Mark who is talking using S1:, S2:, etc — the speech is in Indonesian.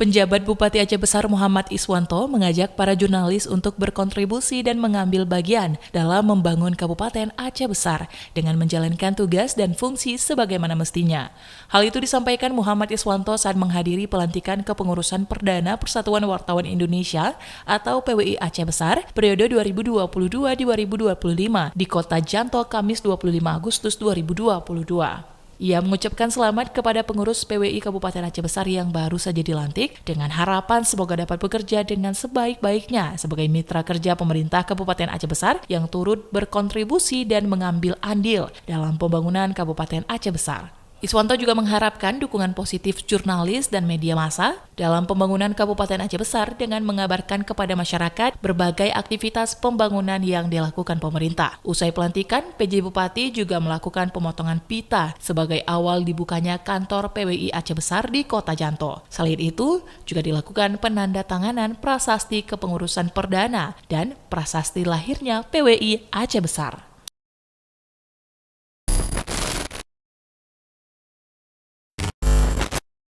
S1: Penjabat Bupati Aceh Besar Muhammad Iswanto mengajak para jurnalis untuk berkontribusi dan mengambil bagian dalam membangun Kabupaten Aceh Besar dengan menjalankan tugas dan fungsi sebagaimana mestinya. Hal itu disampaikan Muhammad Iswanto saat menghadiri pelantikan kepengurusan Perdana Persatuan Wartawan Indonesia atau PWI Aceh Besar periode 2022-2025 di Kota Janto Kamis 25 Agustus 2022. Ia mengucapkan selamat kepada pengurus PWI Kabupaten Aceh Besar yang baru saja dilantik dengan harapan semoga dapat bekerja dengan sebaik-baiknya sebagai mitra kerja pemerintah Kabupaten Aceh Besar yang turut berkontribusi dan mengambil andil dalam pembangunan Kabupaten Aceh Besar. Iswanto juga mengharapkan dukungan positif jurnalis dan media massa dalam pembangunan Kabupaten Aceh Besar dengan mengabarkan kepada masyarakat berbagai aktivitas pembangunan yang dilakukan pemerintah. Usai pelantikan, PJ Bupati juga melakukan pemotongan pita sebagai awal dibukanya kantor PWI Aceh Besar di Kota Janto. Selain itu, juga dilakukan penandatanganan prasasti kepengurusan perdana dan prasasti lahirnya PWI Aceh Besar.